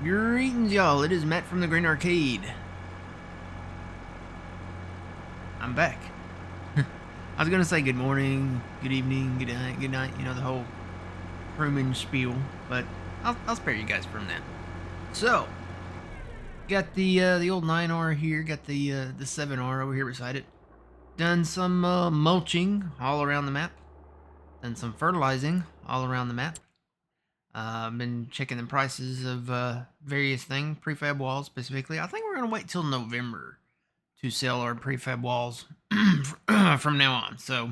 Greetings, y'all. It is Matt from the Green Arcade. I'm back. I was gonna say good morning, good evening, good night. You know the whole crewman spiel, but I'll spare you guys from that. So, got the old 9R here. Got the 7R over here beside it. Done some mulching all around the map. Done some fertilizing all around the map. Been checking the prices of various things, prefab walls specifically. I think we're gonna wait till November to sell our prefab walls from now on. So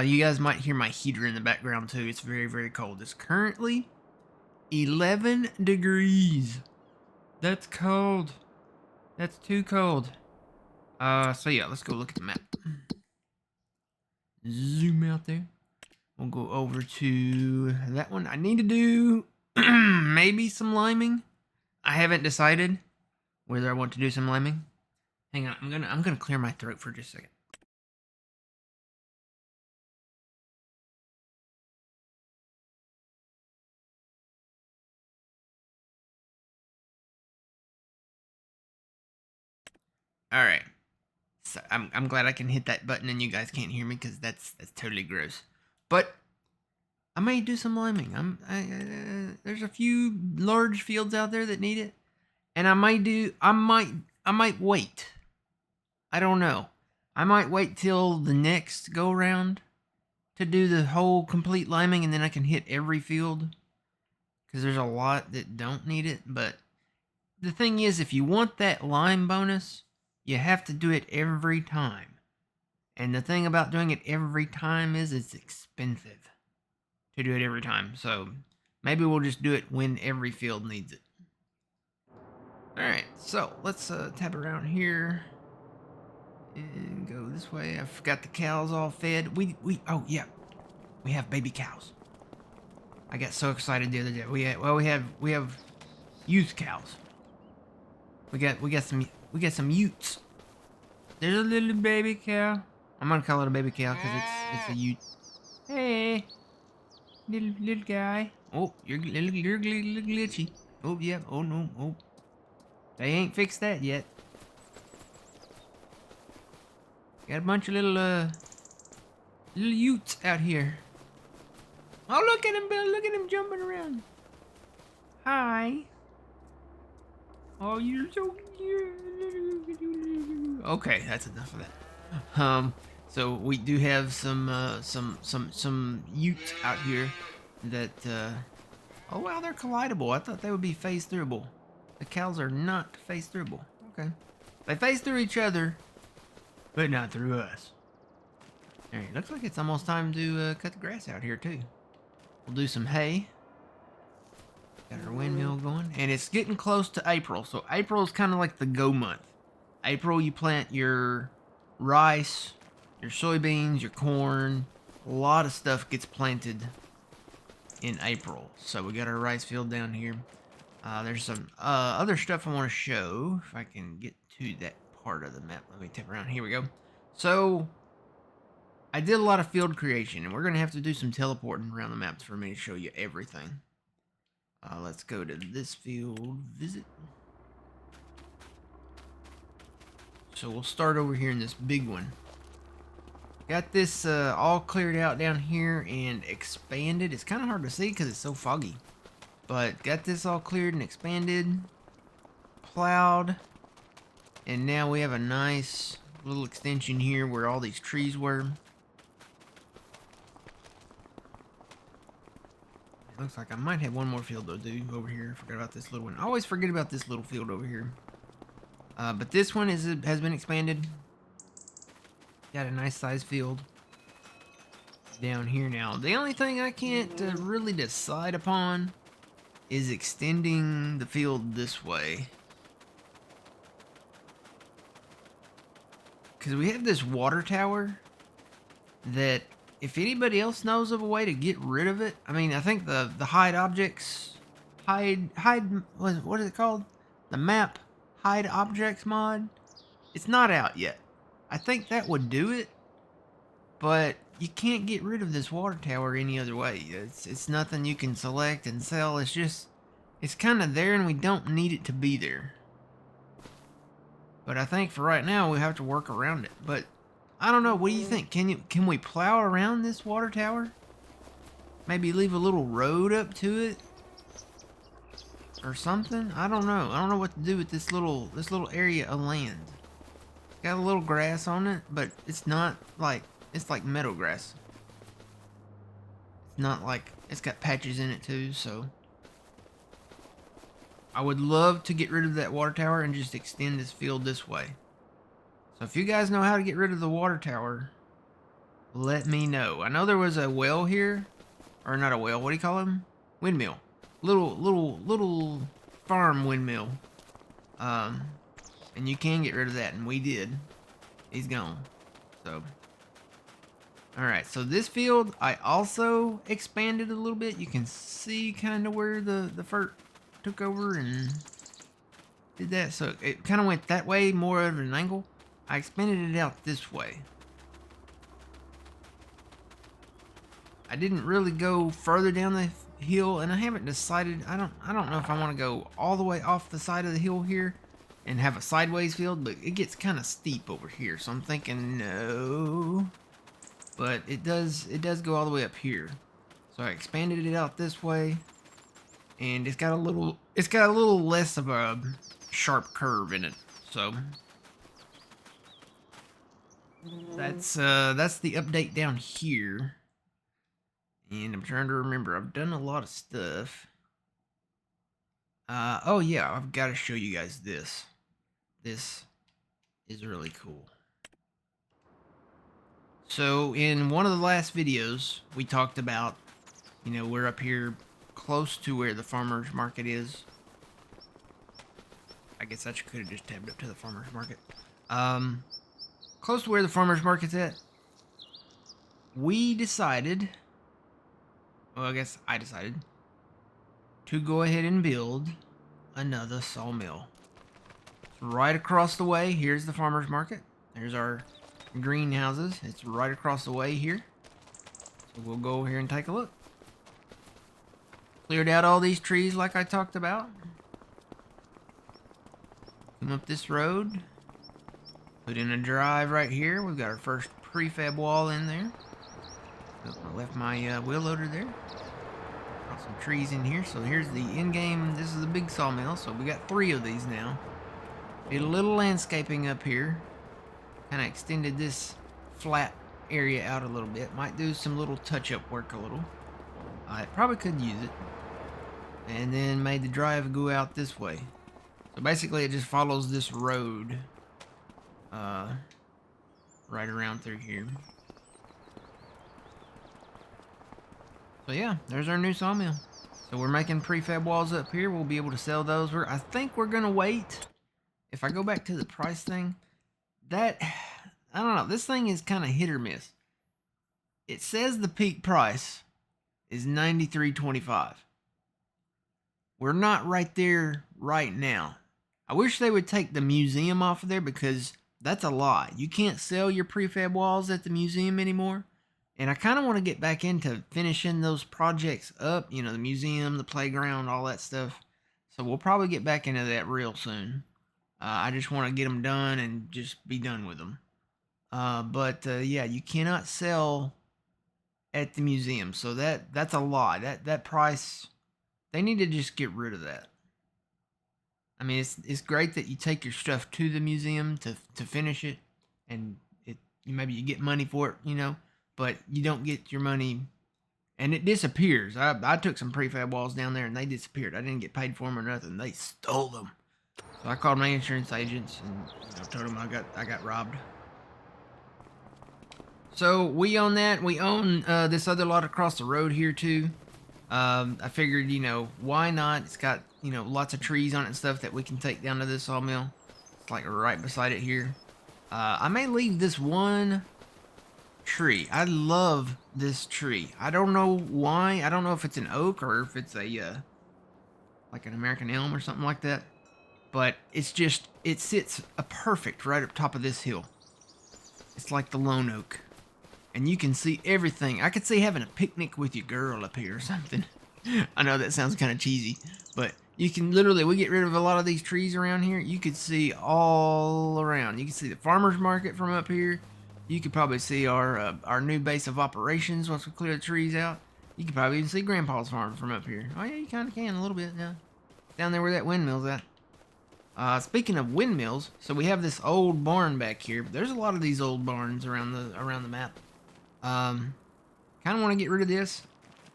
you guys might hear my heater in the background too. It's very, very cold. It's currently 11 degrees. That's cold. That's too cold. So yeah, let's go look at the map. Zoom out there. We'll go over to that one. I need to do maybe some liming. I haven't decided whether I want to do some liming. Hang on, I'm gonna clear my throat for just a second. All right. So I'm glad I can hit that button and you guys can't hear me because that's totally gross. But I may do some liming. There's a few large fields out there that need it, and I might wait. I don't know. I might wait till the next go round to do the whole complete liming, and then I can hit every field because there's a lot that don't need it. But the thing is, if you want that lime bonus, you have to do it every time. And the thing about doing it every time is it's expensive to do it every time. So maybe we'll just do it when every field needs it. Alright, so let's tap around here and go this way. I've got the cows all fed. Oh yeah, we have baby cows. I got so excited the other day. We have youth cows. We got some utes. There's a little baby cow. I'm gonna call it a baby cow because it's a ute. Hey, little guy. Oh, you're glitchy. Oh yeah. Oh no. Oh, they ain't fixed that yet. Got a bunch of little utes out here. Oh, look at him, Bill. Look at him jumping around. Hi. Oh, you're so cute. Okay, that's enough of that. So we do have some utes out here that oh wow, they're collidable. I thought they would be phase throughable. The cows are not phase throughable. Okay. They phase through each other, but not through us. Alright, looks like it's almost time to cut the grass out here too. We'll do some hay. Got our windmill going. And it's getting close to April. So April is kind of like the go month. April, you plant your rice, your soybeans, your corn. A lot of stuff gets planted in April. So we got our rice field down here. There's some other stuff I want to show. If I can get to that part of the map. Let me tip around. Here we go. So I did a lot of field creation. And we're going to have to do some teleporting around the maps for me to show you everything. Let's go to this field visit. So we'll start over here in this big one. Got this all cleared out down here and expanded. It's kind of hard to see because it's so foggy. But got this all cleared and expanded. Plowed. And now we have a nice little extension here where all these trees were. Looks like I might have one more field to do over here. Forgot about this little one. I always forget about this little field over here. But this one has been expanded. Got a nice size field down here now. The only thing I can't really decide upon is extending the field this way. Because we have this water tower that if anybody else knows of a way to get rid of it, I mean, I think the hide objects, what is it called? The map hide objects mod. It's not out yet. I think that would do it, but you can't get rid of this water tower any other way. It's nothing you can select and sell. It's just it's kind of there and we don't need it to be there. But I think for right now we have to work around it. But I don't know. What do you think? Can we plow around this water tower? Maybe leave a little road up to it or something? I don't know. I don't know what to do with this little area of land. Got a little grass on it, but it's not like, it's like meadow grass. It's not like, it's got patches in it too, so I would love to get rid of that water tower and just extend this field this way. So if you guys know how to get rid of the water tower, let me know. I know there was a well here, or not a well, what do you call them? Windmill. Little farm windmill. And you can get rid of that, and we did. He's gone. So, alright, so this field I also expanded a little bit. You can see kind of where the fert took over and did that. So it kind of went that way, more of an angle. I expanded it out this way. I didn't really go further down the hill, and I haven't decided. I don't know if I want to go all the way off the side of the hill here and have a sideways field, but it gets kind of steep over here, so I'm thinking no. But it does go all the way up here. So I expanded it out this way, and it's got a little less of a sharp curve in it. So that's the update down here. And I'm trying to remember, I've done a lot of stuff. Oh yeah, I've got to show you guys this. This is really cool. So in one of the last videos, we talked about, you know, we're up here close to where the farmer's market is. I guess I could have just tabbed up to the farmer's market. Close to where the farmer's market's at. We decided, well, I guess I decided to go ahead and build another sawmill. Right across the way, here's the farmer's market. There's our greenhouses. It's right across the way here. So we'll go over here and take a look. Cleared out all these trees like I talked about. Come up this road. Put in a drive right here. We've got our first prefab wall in there. I left my wheel loader there. Got some trees in here. So here's the in-game. This is a big sawmill. So we got 3 of these now. Did a little landscaping up here. Kind of extended this flat area out a little bit. Might do some little touch-up work a little. I probably could use it. And then made the drive go out this way. So basically it just follows this road. Right around through here. So yeah, there's our new sawmill. So we're making prefab walls up here. We'll be able to sell those. I think we're going to wait. If I go back to the price thing, I don't know. This thing is kind of hit or miss. It says the peak price is $93.25. We're not right there right now. I wish they would take the museum off of there because that's a lie. You can't sell your prefab walls at the museum anymore. And I kind of want to get back into finishing those projects up. You know, the museum, the playground, all that stuff. So we'll probably get back into that real soon. I just want to get them done and just be done with them. Yeah, you cannot sell at the museum. So that's a lie. That price, they need to just get rid of that. I mean, it's great that you take your stuff to the museum to finish it, and maybe you get money for it, you know, but you don't get your money, and it disappears. I took some prefab walls down there, and they disappeared. I didn't get paid for them or nothing. They stole them. So I called my insurance agents and told them I got robbed. So we own that. We own this other lot across the road here too. I figured, you know, why not? It's got, you know, lots of trees on it and stuff that we can take down to this sawmill. It's like right beside it here. I may leave this one tree. I love this tree. I don't know why. I don't know if it's an oak or if it's a like an American elm or something like that. But it's just, it sits perfect right up top of this hill. It's like the lone oak. And you can see everything. I could see having a picnic with your girl up here or something. I know that sounds kind of cheesy, but You can literally, we get rid of a lot of these trees around here. You could see all around. You can see the farmer's market from up here. You could probably see our new base of operations once we clear the trees out. You could probably even see Grandpa's farm from up here. Oh yeah, you kind of can a little bit, yeah. Down there where that windmill's at. Speaking of windmills, so we have this old barn back here. But there's a lot of these old barns around the map. Kind of want to get rid of this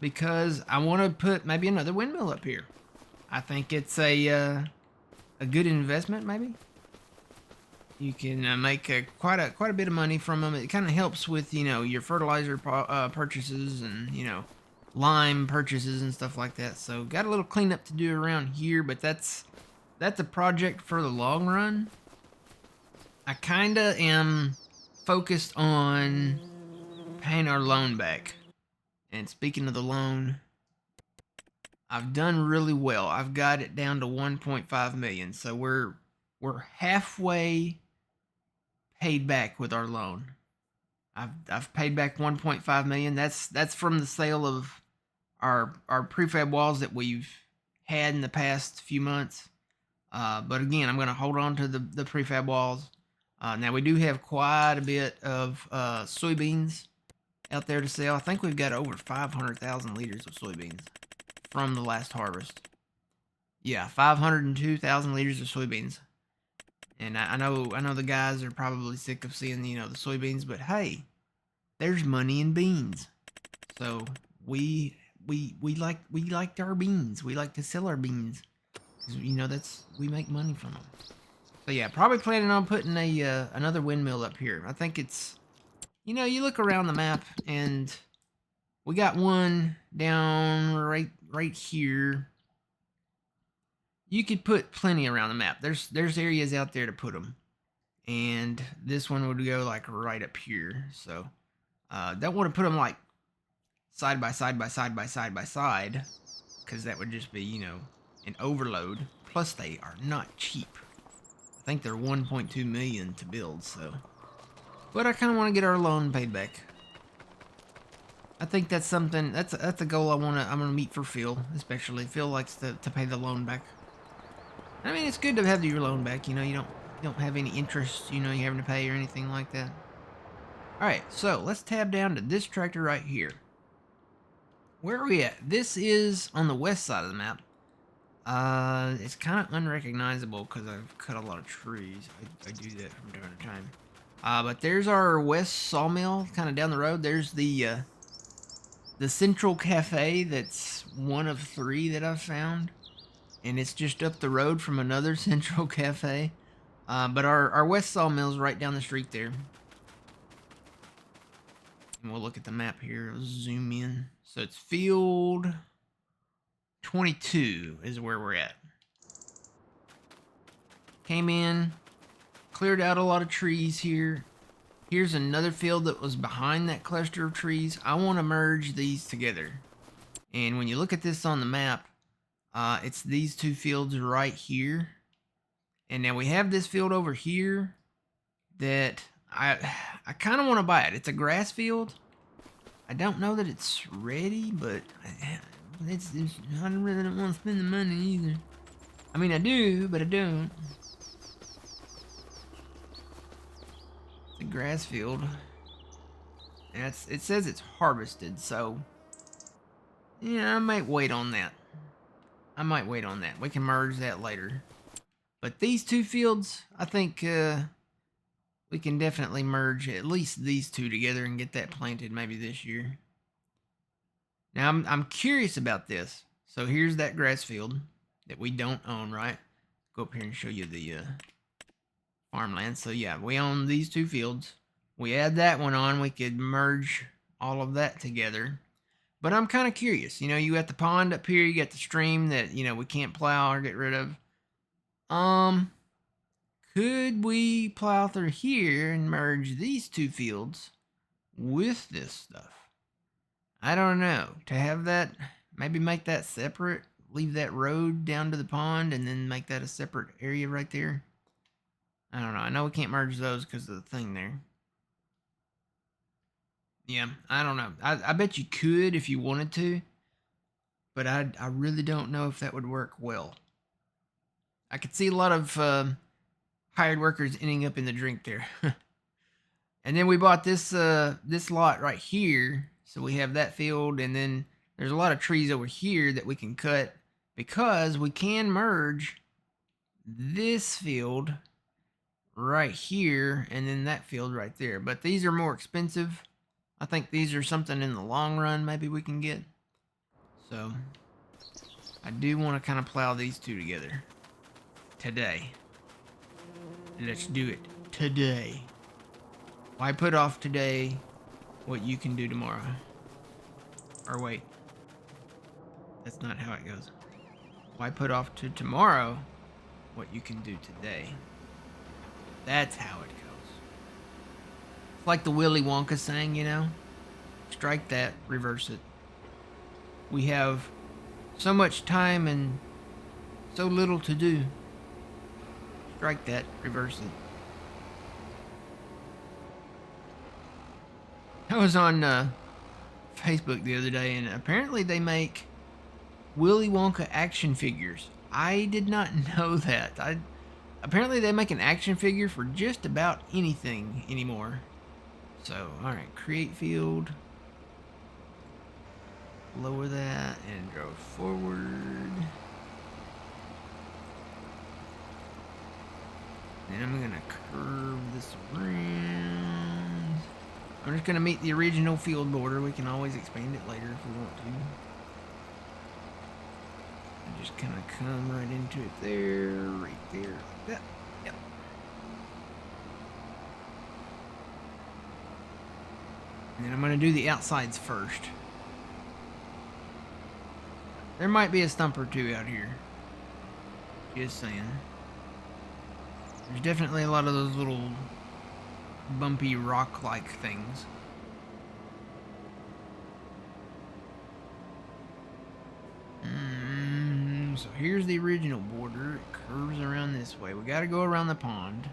because I want to put maybe another windmill up here. I think it's a good investment, maybe. You can make quite a bit of money from them. It kind of helps with your fertilizer purchases and lime purchases and stuff like that. So got a little cleanup to do around here, but that's a project for the long run. I kind of am focused on paying our loan back. And speaking of the loan, I've done really well. I've got it down to 1.5 million. So we're halfway paid back with our loan. I've paid back 1.5 million. That's from the sale of our prefab walls that we've had in the past few months. But again, I'm going to hold on to the prefab walls. Now we do have quite a bit of soybeans out there to sell. I think we've got over 500,000 liters of soybeans from the last harvest. Yeah, 502,000 liters of soybeans. And I know the guys are probably sick of seeing the soybeans, but hey, there's money in beans. So we like our beans. We like to sell our beans. We make money from them. So yeah, probably planning on putting another windmill up here. I think it's you look around the map and we got one down right here. You could put plenty around the map. There's areas out there to put them. And this one would go like right up here. So don't want to put them like side by side by side by side by side, because that would just be an overload. Plus they are not cheap. I think they're 1.2 million to build. So, but I kind of want to get our loan paid back. I think that's something. That's a goal I'm gonna meet for Phil, especially. Phil likes to pay the loan back. I mean, it's good to have your loan back. You don't have any interest. You having to pay or anything like that. All right, so let's tab down to this tractor right here. Where are we at? This is on the west side of the map. It's kind of unrecognizable because I've cut a lot of trees. I do that from time to time. But there's our west sawmill, kind of down the road. There's the Central Cafe. That's one of 3 that I've found. And it's just up the road from another Central Cafe. But our west sawmill's right down the street there. And we'll look at the map here. Let's zoom in. So it's field 22 is where we're at. Came in, cleared out a lot of trees here. Here's another field that was behind that cluster of trees. I want to merge these together. And when you look at this on the map, it's these 2 fields right here. And now we have this field over here that I kind of want to buy it. It's a grass field. I don't know that it's ready, but I really don't want to spend the money either. I mean, I do, but I don't. It's a grass field. And it says it's harvested, so yeah, I might wait on that. We can merge that later. But these 2 fields, I think we can definitely merge at least these 2 together and get that planted maybe this year. Now, I'm curious about this. So here's that grass field that we don't own, right? Go up here and show you the farmland. So yeah, we own these 2 fields. We add that one on, we could merge all of that together. But I'm kind of curious. You got the pond up here, you got the stream that, we can't plow or get rid of. Could we plow through here and merge these 2 fields with this stuff? I don't know. To have that, maybe make that separate, leave that road down to the pond, and then make that a separate area right there. I don't know. I know we can't merge those because of the thing there. Yeah, I don't know. I bet you could if you wanted to, but I really don't know if that would work well. I could see a lot of hired workers ending up in the drink there. And then we bought this lot right here, so we have that field, and then there's a lot of trees over here that we can cut because we can merge this field right here and then that field right there. But these are more expensive. I think these are something in the long run maybe we can get. So I do want to kind of plow these two together today. Let's do it today. Why put off today what you can do tomorrow? Or wait, that's not how it goes. Why put off to tomorrow what you can do today? That's how it goes. It's like the Willy Wonka saying, you know? Strike that, reverse it. We have so much time and so little to do. Strike that, reverse it. I was on Facebook the other day, and apparently they make Willy Wonka action figures. I did not know that. Apparently they make an action figure for just about anything anymore. So, alright, create field. Lower that and go forward. Then I'm gonna curve this around. I'm just gonna meet the original field border. We can always expand it later if we want to. And just kind of come right into it there, right there, like that. Yep. And then I'm gonna do the outsides first. There might be a stump or two out here. Just saying. There's definitely a lot of those little bumpy rock-like things. So here's the original border. It curves around this way. We gotta go around the pond.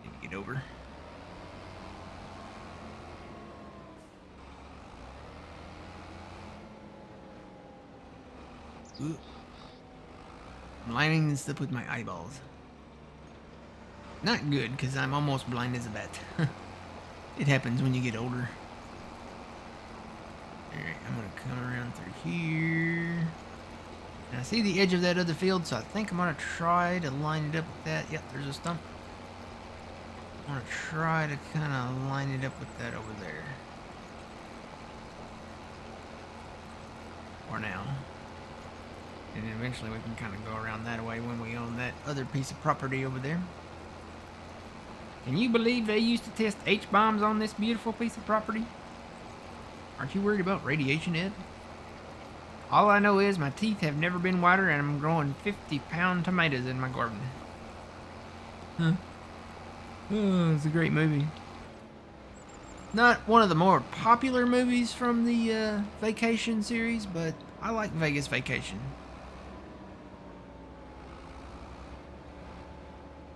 Need to get over. Ooh. I'm lining this up with my eyeballs. Not good, because I'm almost blind as a bat. It happens when you get older. Alright, I'm going to come around through here. And I see the edge of that other field, so I think I'm going to try to line it up with that. Yep, there's a stump. I'm going to try to kind of line it up with that over there. For now. And then eventually we can kind of go around that way when we own that other piece of property over there. Can you believe they used to test H-bombs on this beautiful piece of property? Aren't you worried about radiation, Ed? All I know is my teeth have never been whiter and I'm growing 50-pound tomatoes in my garden. Huh. Oh, it's a great movie. Not one of the more popular movies from the Vacation series, but I like Vegas Vacation.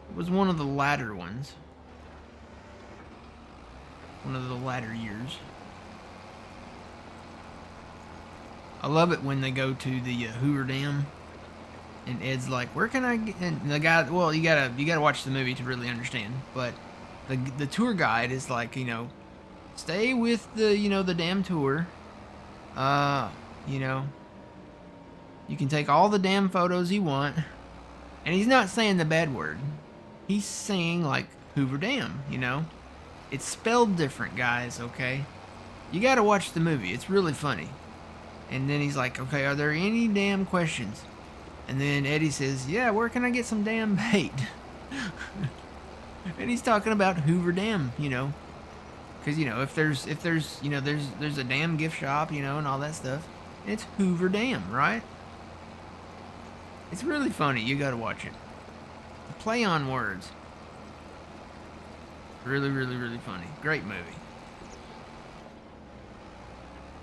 It was one of the latter ones. One of the latter years. I love it when they go to the Hoover Dam, and Ed's like, "Where can I get?" And the guy, well, you gotta watch the movie to really understand. But the tour guide is like, you know, stay with the the damn tour. You know, you can take all the damn photos you want, and he's not saying the bad word. He's saying like Hoover Dam, you know. It's spelled different, guys, okay? You gotta watch the movie. It's really funny. And then he's like, okay, are there any damn questions? And then Eddie says, yeah, where can I get some damn bait? And he's talking about Hoover Dam, you know. Because, you know, if there's you know, there's a damn gift shop, you know, and all that stuff. It's Hoover Dam, right? It's really funny. You gotta watch it. The play on words. Really, really, really funny. Great movie.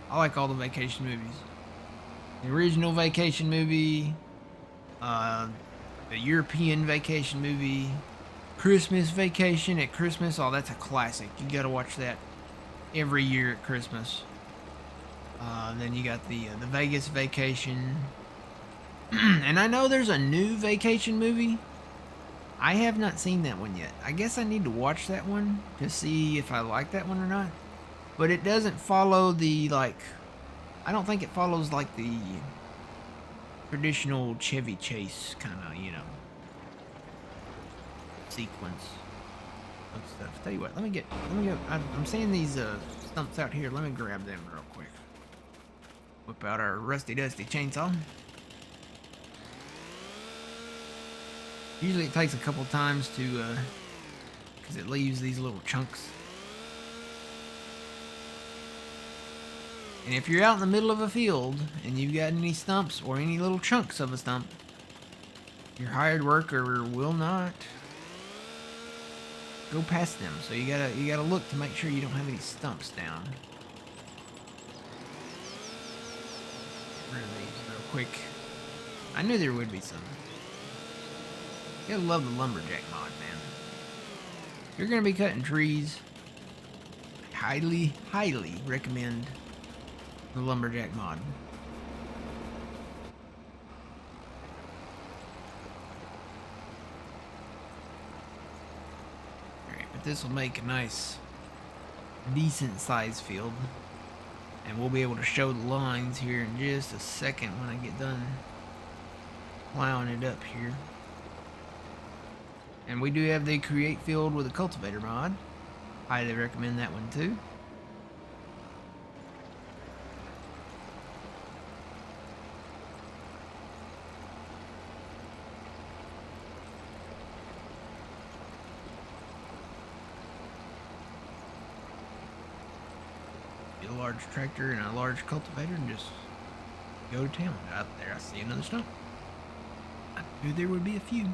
I like all the vacation movies. The original Vacation movie, the European Vacation movie, Christmas Vacation at Christmas. Oh, that's a classic. You gotta watch that every year at Christmas. Then you got the Vegas Vacation. And I know there's a new Vacation movie. I have not seen that one yet. I guess I need to watch that one to see if I like that one or not. But it doesn't follow the, like, I don't think it follows, like, the traditional Chevy Chase kind of, you know, sequence of stuff. Tell you what, let me go, I'm seeing these stumps out here. Let me grab them real quick. Whip out our rusty dusty chainsaw. Usually it takes a couple times to, because it leaves these little chunks. And if you're out in the middle of a field and you've got any stumps or any little chunks of a stump, your hired worker will not go past them. So you gotta look to make sure you don't have any stumps down. Get rid of these real quick. I knew there would be some. You gotta love the lumberjack mod, man. If you're gonna be cutting trees, I highly, highly recommend the lumberjack mod. Alright, but this will make a nice, decent size field. And we'll be able to show the lines here in just a second when I get done plowing it up here. And we do have the create field with a cultivator mod. Highly recommend that one too. Get a large tractor and a large cultivator and just go to town. Out there I see another stump. I knew there would be a few.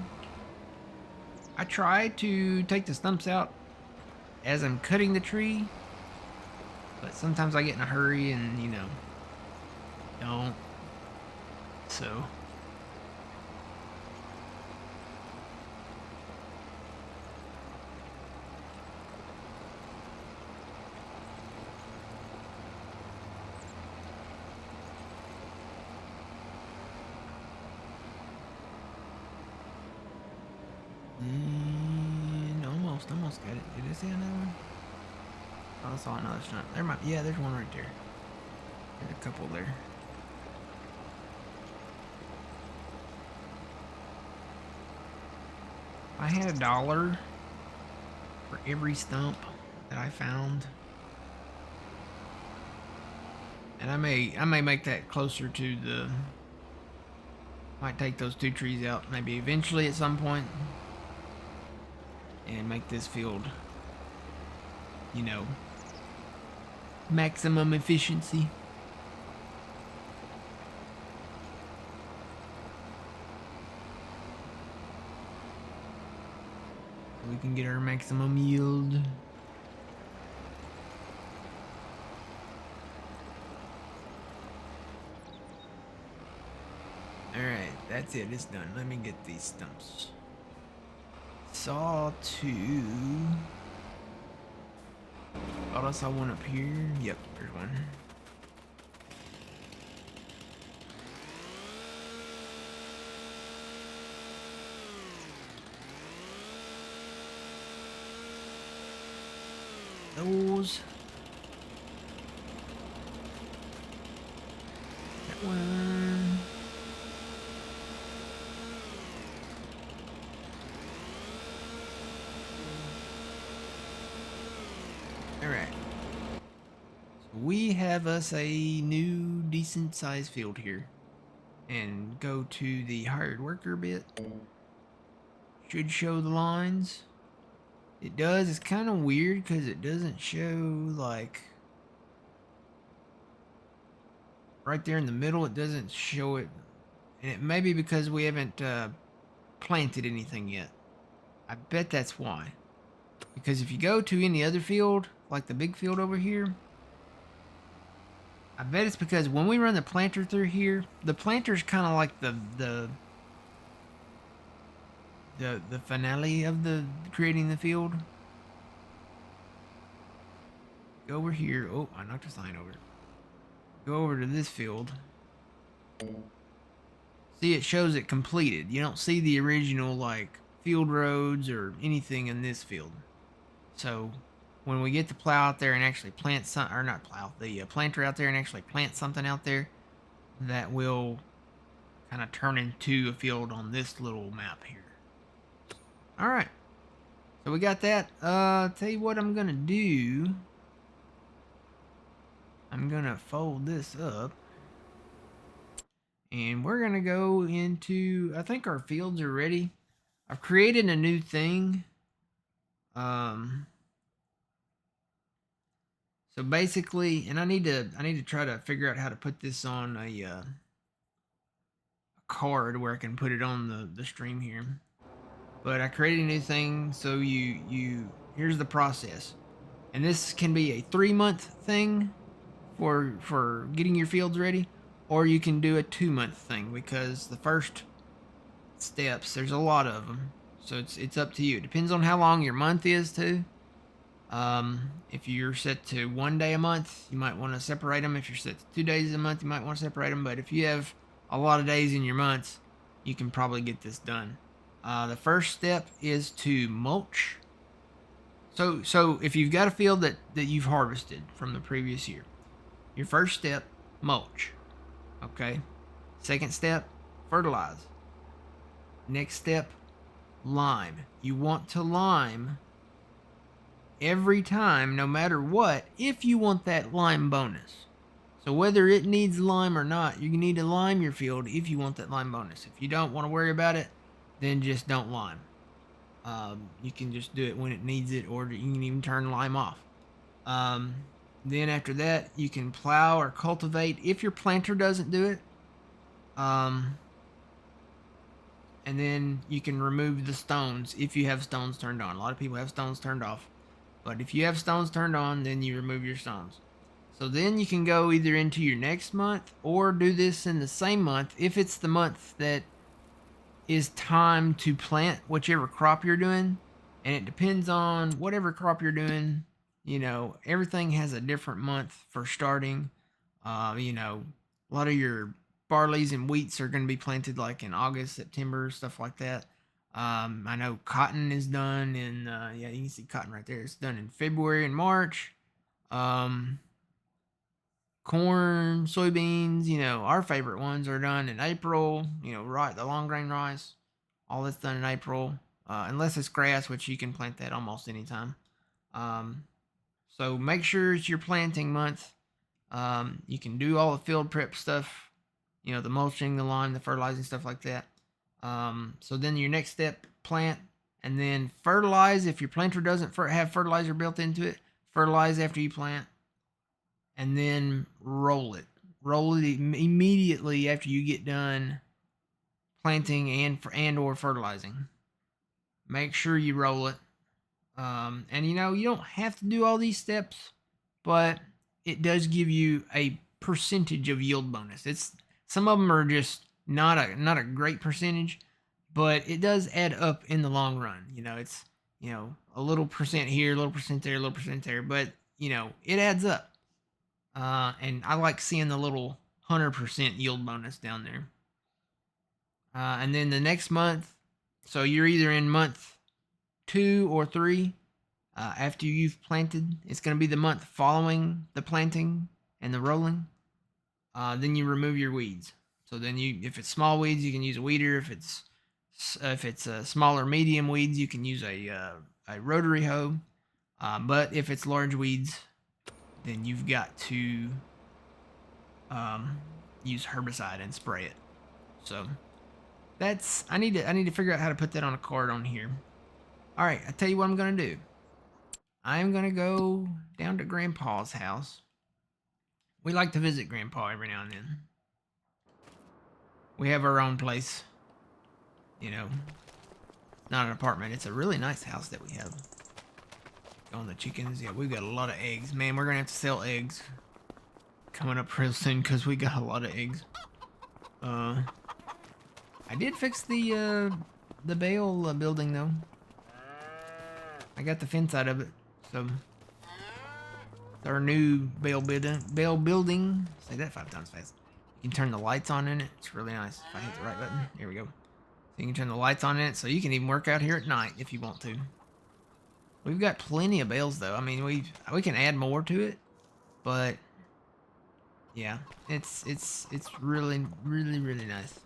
I try to take the stumps out as I'm cutting the tree, but sometimes I get in a hurry and, you know, don't. So and almost got it. Did I see another one? Oh, I saw another stump. There might, yeah, there's one right there. There's a couple there. I had $1 for every stump that I found, and I may make that closer to the. Might take those 2 trees out maybe eventually at some point, and make this field, you know, maximum efficiency. We can get our maximum yield. Alright, that's it. It's done. Let me get these stumps. Saw 2. Thought I saw one up here. Yep, there's one. Those. That one. Alright. So we have us a new decent sized field here. And go to the hired worker bit. Should show the lines. It does. It's kind of weird because it doesn't show, like, right there in the middle. It doesn't show it. And it may be because we haven't planted anything yet. I bet that's why. Because if you go to any other field, like the big field over here, I bet it's because when we run the planter through here, the planter's kind of like the finale of the creating the field. Go over here. Oh, I knocked a sign over. go over to this field. See, it shows it completed. You don't see the original, like, field roads or anything in this field. So, when we get to plow out there and actually plant some, or not plow, the planter out there and actually plant something out there, that will kind of turn into a field on this little map here. Alright. So we got that. Tell you what I'm gonna do. I'm gonna fold this up. And we're gonna go into, I think our fields are ready. I've created a new thing. So basically, and I need to try to figure out how to put this on a card where I can put it on the stream here. But I created a new thing, so here's the process. And this can be a 3-month thing for getting your fields ready, or you can do a 2-month thing, because the first steps, there's a lot of them, so it's up to you. It depends on how long your month is too. If you're set to 1 day a month, you might want to separate them. If you're set to 2 days a month, you might want to separate them. But if you have a lot of days in your months, you can probably get this done. The first step is to mulch. So if you've got a field that you've harvested from the previous year, your first step, mulch. Okay. Second step, fertilize. Next step, lime. You want to lime every time, no matter what, if you want that lime bonus. So whether it needs lime or not, you need to lime your field if you want that lime bonus. If you don't want to worry about it, then just don't lime. You can just do it when it needs it, or you can even turn lime off. Then after that, you can plow or cultivate if your planter doesn't do it. And then you can remove the stones if you have stones turned on. A lot of people have stones turned off. But if you have stones turned on, then you remove your stones. So then you can go either into your next month or do this in the same month if it's the month that is time to plant whichever crop you're doing. And it depends on whatever crop you're doing. You know, everything has a different month for starting. You know, a lot of your barleys and wheats are going to be planted like in August, September, stuff like that. I know cotton is done in, yeah, you can see cotton right there. It's done in February and March. Corn, soybeans, you know, our favorite ones are done in April. You know, right, the long grain rice, all that's done in April. Unless it's grass, which you can plant that almost anytime. So make sure it's your planting month. You can do all the field prep stuff, you know, the mulching, the lime, the fertilizing, stuff like that. So then your next step, plant, and then fertilize. If your planter doesn't have fertilizer built into it, fertilize after you plant, and then roll it. Roll it immediately after you get done planting and or fertilizing. Make sure you roll it. And you know, you don't have to do all these steps, but it does give you a percentage of yield bonus. Some of them are just not a great percentage, but it does add up in the long run. You know, it's, you know, a little percent here, a little percent there, a little percent there, but you know, it adds up. And I like seeing the little 100% yield bonus down there. And then the next month, so you're either in month 2 or 3 after you've planted. It's going to be the month following the planting and the rolling. Then you remove your weeds. So then if it's small weeds, you can use a weeder. If it's smaller medium weeds, you can use a rotary hoe. But if it's large weeds, then you've got to use herbicide and spray it. So that's, I need to figure out how to put that on a card on here. All right, I tell you what I'm gonna do. I am gonna go down to Grandpa's house. We like to visit Grandpa every now and then. We have our own place. You know, not an apartment. It's a really nice house that we have. On the chickens, yeah, we've got a lot of eggs. Man, we're gonna have to sell eggs coming up real soon because we got a lot of eggs. I did fix the bale building though. I got the fence out of it, so our new bale building. Say that 5 times fast. You can turn the lights on in it. It's really nice. If I hit the right button, here we go. So you can turn the lights on in it, so you can even work out here at night if you want to. We've got plenty of bales though. I mean, we can add more to it, but yeah, it's really nice.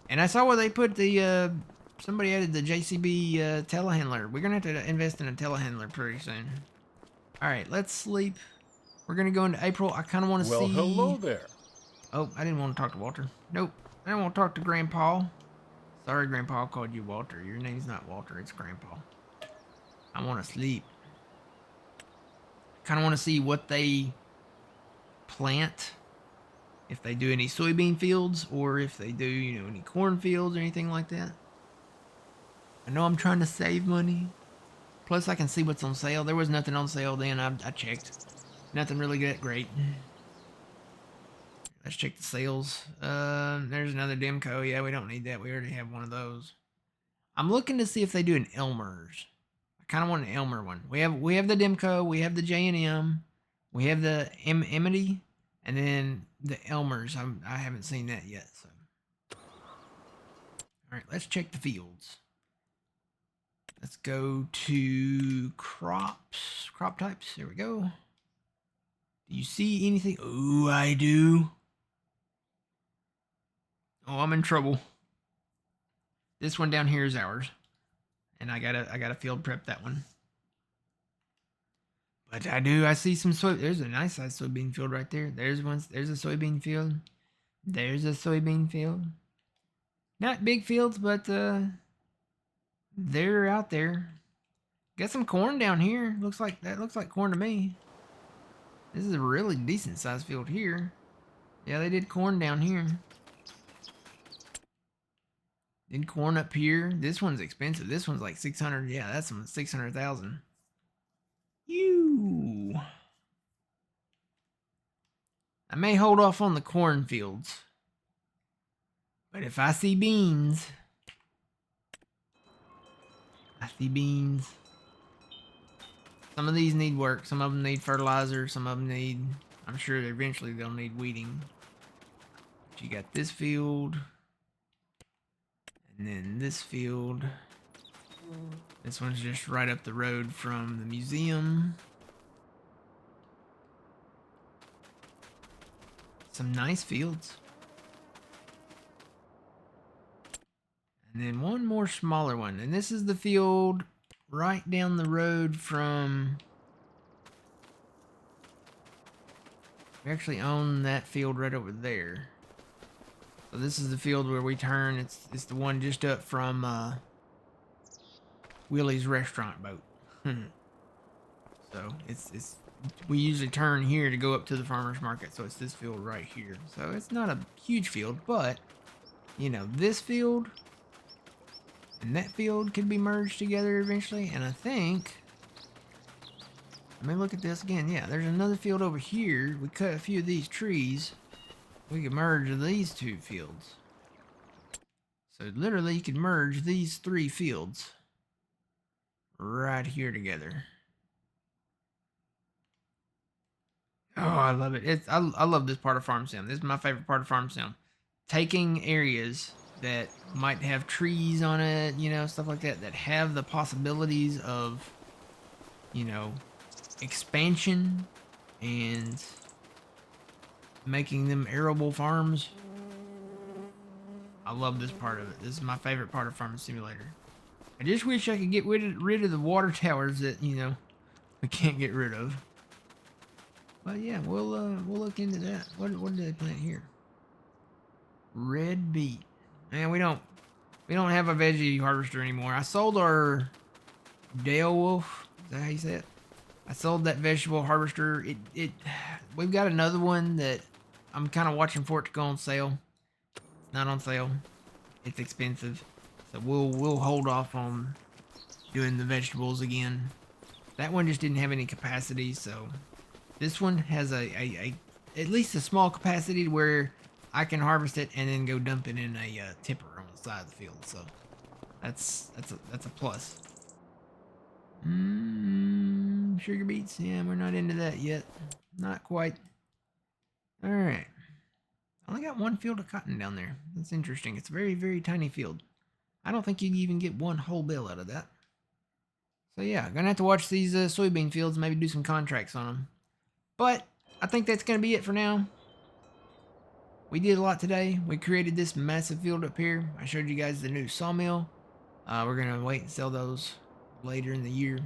And I saw where they put the somebody added the JCB telehandler. We're gonna have to invest in a telehandler pretty soon. All right, let's sleep. We're gonna go into April. I kind of want to see. Well, hello there. Oh, I didn't want to talk to Walter. Nope, I didn't want to talk to Grandpa. Sorry, Grandpa, I called you Walter. Your name's not Walter, it's Grandpa. I want to sleep. Kind of want to see what they plant. If they do any soybean fields, or if they do, you know, any corn fields or anything like that. I know I'm trying to save money. Plus, I can see what's on sale. There was nothing on sale then. I checked. Nothing really great. Let's check the sales. There's another Demco. Yeah, we don't need that. We already have one of those. I'm looking to see if they do an Elmer's. I kind of want an Elmer one. We have the Demco. We have the J&M. We have the Amity. And then the Elmer's. I haven't seen that yet. So, all right, let's check the fields. Let's go to crops. Crop types. There we go. Do you see anything? Oh, I do. Oh, I'm in trouble. This one down here is ours. And I gotta field prep that one. But I see some soy. There's a nice size soybean field right there. There's a soybean field. There's a soybean field. Not big fields, but they're out there. Got some corn down here. Looks like corn to me. This is a really decent sized field here. Yeah, they did corn down here. Did corn up here. This one's expensive. This one's like 600. Yeah, that's some 600,000. I may hold off on the corn fields. But if I see beans, Some of these need work. Some of them need fertilizer. Some of them need, I'm sure eventually they'll need weeding. But you got this field. And then this field. This one's just right up the road from the museum. Some nice fields. And then one more smaller one. And this is the field right down the road from... We actually own that field right over there. So this is the field where we turn. It's the one just up from Willie's restaurant boat. So it's we usually turn here to go up to the farmer's market. So it's this field right here. So it's not a huge field, but you know, this field and that field could be merged together eventually. And I think, let me look at this again. Yeah, there's another field over here. We cut a few of these trees. We could merge these two fields. So literally you could merge these 3 fields right here together. Oh, I love it. I love this part of Farm Sim. This is my favorite part of Farm Sim. Taking areas that might have trees on it, you know, stuff like that, that have the possibilities of, you know, expansion and making them arable farms. I love this part of it. This is my favorite part of Farming Simulator. I just wish I could get rid of the water towers that, you know, we can't get rid of. But yeah, we'll look into that. What did they plant here? Red beet. Man, we don't have a veggie harvester anymore. I sold our Dale Wolf. Is that how you say it? I sold that vegetable harvester. We've got another one that I'm kind of watching for it to go on sale. It's not on sale. It's expensive. So we'll hold off on doing the vegetables again. That one just didn't have any capacity, so this one has a at least a small capacity where I can harvest it and then go dump it in a tipper on the side of the field. So that's a plus. sugar beets. Yeah, we're not into that yet. Not quite. All right. I only got one field of cotton down there. That's interesting. It's a very, very tiny field. I don't think you can even get one whole bale out of that. So yeah, gonna have to watch these soybean fields, maybe do some contracts on them. But I think that's gonna be it for now. We did a lot today. We created this massive field up here. I showed you guys the new sawmill. We're gonna wait and sell those later in the year.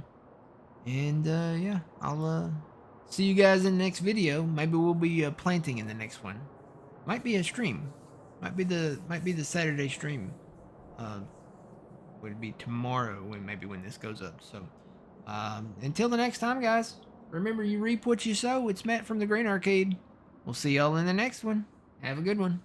And yeah, I'll see you guys in the next video. Maybe we'll be planting in the next one. Might be a stream. Might be the Saturday stream. Would be tomorrow when this goes up. So until the next time, guys. Remember, you reap what you sow. It's Matt from the Grain Arcade. We'll see y'all in the next one. Have a good one.